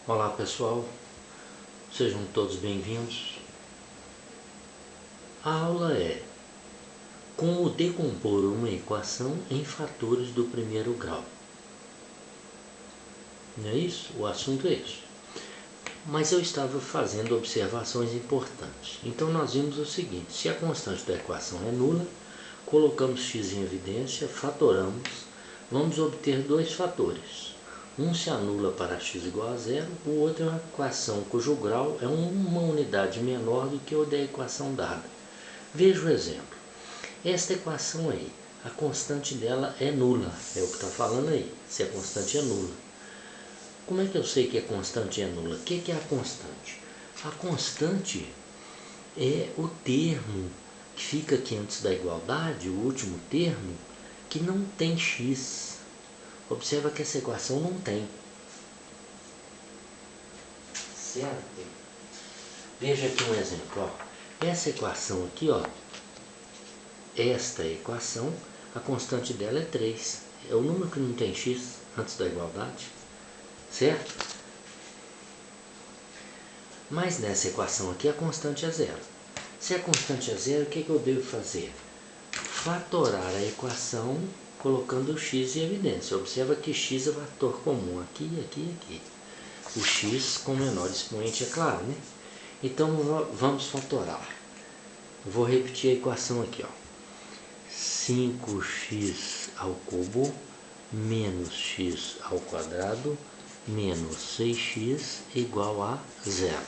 Olá pessoal, sejam todos bem-vindos. A aula é como decompor uma equação em fatores do primeiro grau. Não é isso? O assunto é isso. Mas eu estava fazendo observações importantes. Então nós vimos o seguinte: se a constante da equação é nula, colocamos x em evidência, fatoramos, vamos obter dois fatores. Um se anula para x igual a zero, o outro é uma equação cujo grau é uma unidade menor do que o da equação dada. Veja o exemplo. Esta equação aí, a constante dela é nula, é o que está falando aí, se a constante é nula. Como é que eu sei que a constante é nula? O que é a constante? A constante é o termo que fica aqui antes da igualdade, o último termo, que não tem x. Observa que essa equação não tem. Certo? Veja aqui um exemplo. Ó. Essa equação aqui, ó, esta equação, a constante dela é 3. É o número que não tem x antes da igualdade. Certo? Mas nessa equação aqui a constante é zero. Se a constante é zero, o que eu devo fazer? Fatorar a equação colocando o x em evidência. Observa que x é fator comum aqui, aqui e aqui. O x com menor expoente, é claro, né? Então vamos fatorar. Vou repetir a equação aqui, ó. 5x ao cubo menos x ao quadrado menos 6x igual a zero.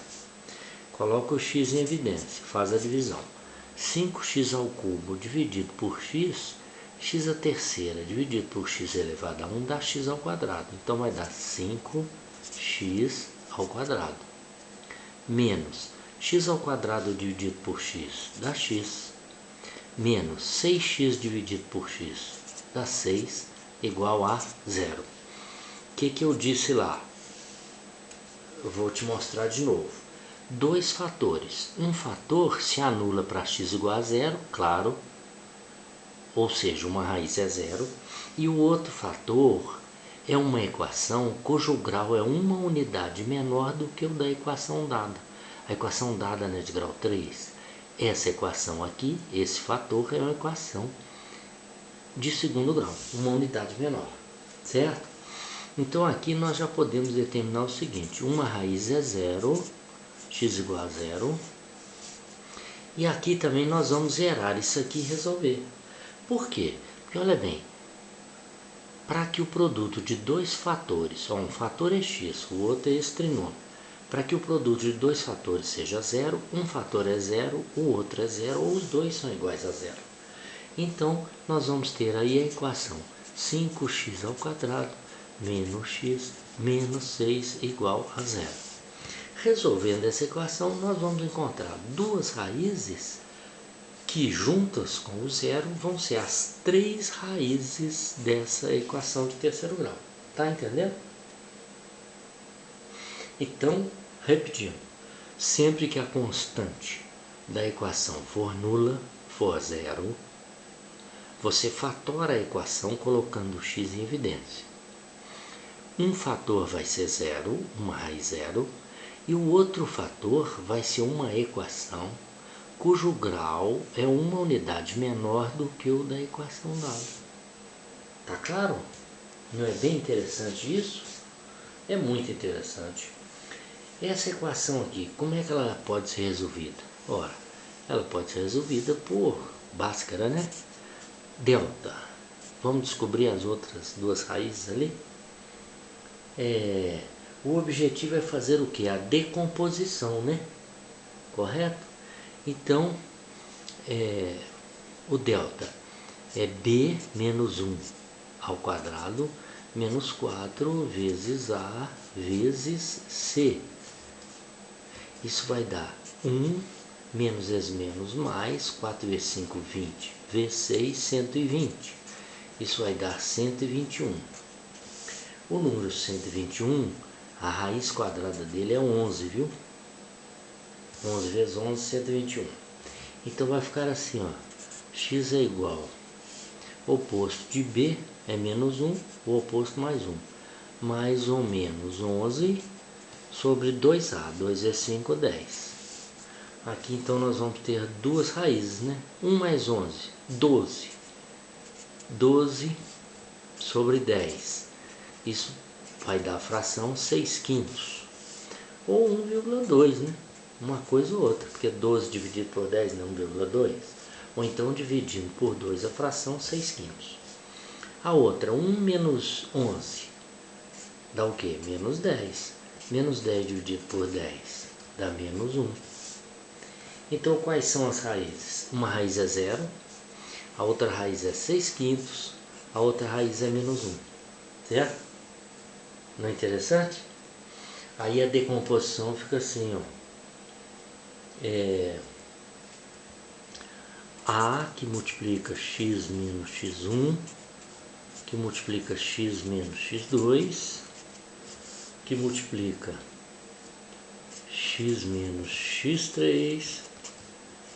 Coloca o x em evidência, faz a divisão. 5x ao cubo dividido por x, x a terceira dividido por x elevado a 1 dá x ao quadrado. Então vai dar 5x ao quadrado menos x ao quadrado dividido por x dá x, menos 6x dividido por x dá 6, igual a zero. O que eu disse lá? Eu vou te mostrar de novo. Dois fatores. Um fator se anula para x igual a zero, claro, ou seja, uma raiz é zero. E o outro fator é uma equação cujo grau é uma unidade menor do que o da equação dada. A equação dada é de grau 3. Essa equação aqui, esse fator, é uma equação de segundo grau, uma unidade menor, certo? Então aqui nós já podemos determinar o seguinte: uma raiz é zero, x igual a zero. E aqui também nós vamos zerar isso aqui e resolver. Por quê? Porque olha bem, para que o produto de dois fatores, um fator é x, o outro é esse trinômio, para que o produto de dois fatores seja zero, um fator é zero, o outro é zero, ou os dois são iguais a zero. Então, nós vamos ter aí a equação 5x ao quadrado menos x menos 6 igual a zero. Resolvendo essa equação, nós vamos encontrar duas raízes que juntas com o zero vão ser as três raízes dessa equação de terceiro grau. Tá entendendo? Então, repetindo, sempre que a constante da equação for nula, for zero, você fatora a equação colocando o x em evidência. Um fator vai ser zero, uma raiz zero, e o outro fator vai ser uma equação cujo grau é uma unidade menor do que o da equação dada. Tá claro? Não é bem interessante isso? É muito interessante. Essa equação aqui, como é que ela pode ser resolvida? Ora, ela pode ser resolvida por Bhaskara, né? Delta. Vamos descobrir as outras duas raízes ali? O objetivo é fazer o que? A decomposição, né? Correto? Então, o delta é b menos 1 ao quadrado menos 4 vezes a vezes c. Isso vai dar 1 menos esse menos mais 4 vezes 5, 20, vezes 6, 120. Isso vai dar 121. O número 121, a raiz quadrada dele é 11, viu? 11 vezes 11, 121. Então vai ficar assim, ó. X é igual, oposto de B é menos 1, o oposto mais 1. Mais ou menos 11 sobre 2A. 2 vezes 5, 10. Aqui então nós vamos ter duas raízes, né? 1 mais 11, 12. 12 sobre 10. Isso vai dar a fração 6 quintos. Ou 1,2, né? Uma coisa ou outra, porque 12 dividido por 10 não é 1,2. Ou então dividindo por 2 a fração 6 quintos. A outra, 1 menos 11, dá o quê? Menos 10. Menos 10 dividido por 10 dá menos 1. Então quais são as raízes? Uma raiz é 0, a outra raiz é 6 quintos, a outra raiz é menos 1. Certo? Não é interessante? Aí a decomposição fica assim, ó. A que multiplica x menos x1, que multiplica x menos x2, que multiplica x menos x3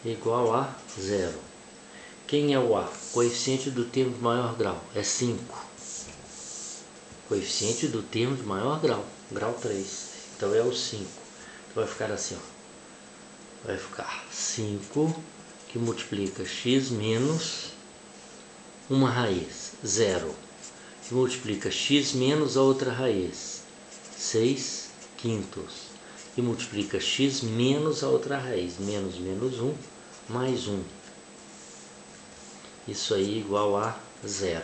igual a 0. Quem é o A? Coeficiente do termo de maior grau é 5. Coeficiente do termo de maior grau, grau 3. Então é o 5. Então vai ficar assim, ó. Vai ficar 5 que multiplica x menos uma raiz, 0. Que multiplica x menos a outra raiz, 6 quintos. Que multiplica x menos a outra raiz, menos menos 1, mais 1. Isso aí igual a 0.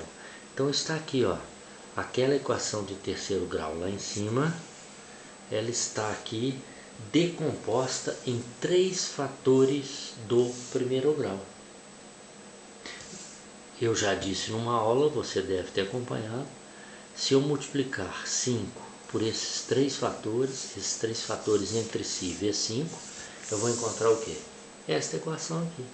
Então está aqui, ó. Aquela equação de terceiro grau lá em cima, ela está aqui decomposta em 3 fatores do primeiro grau. Eu já disse numa aula, você deve ter acompanhado, se eu multiplicar 5 por esses 3 fatores entre si vezes 5, eu vou encontrar o quê? Esta equação aqui.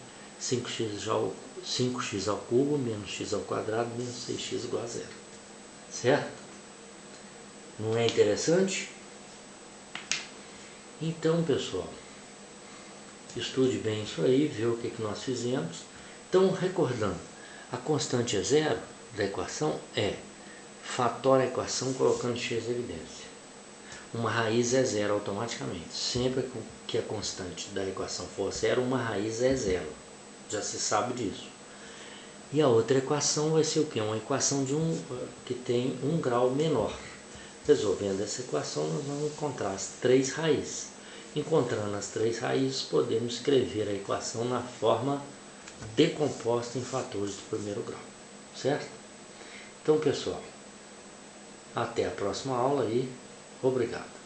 5x ao cubo menos x ao quadrado menos 6x igual a 0. Certo? Não é interessante? Então, pessoal, estude bem isso aí, vê o que nós fizemos. Então, recordando, a constante é 0 da equação é fatora a equação colocando x em evidência. Uma raiz é 0 automaticamente. Sempre que a constante da equação for 0, uma raiz é 0. Já se sabe disso. E a outra equação vai ser o quê? Uma equação que tem um grau menor. Resolvendo essa equação, nós vamos encontrar as 3 raízes. Encontrando as 3 raízes, podemos escrever a equação na forma decomposta em fatores do primeiro grau. Certo? Então, pessoal, até a próxima aula e obrigado.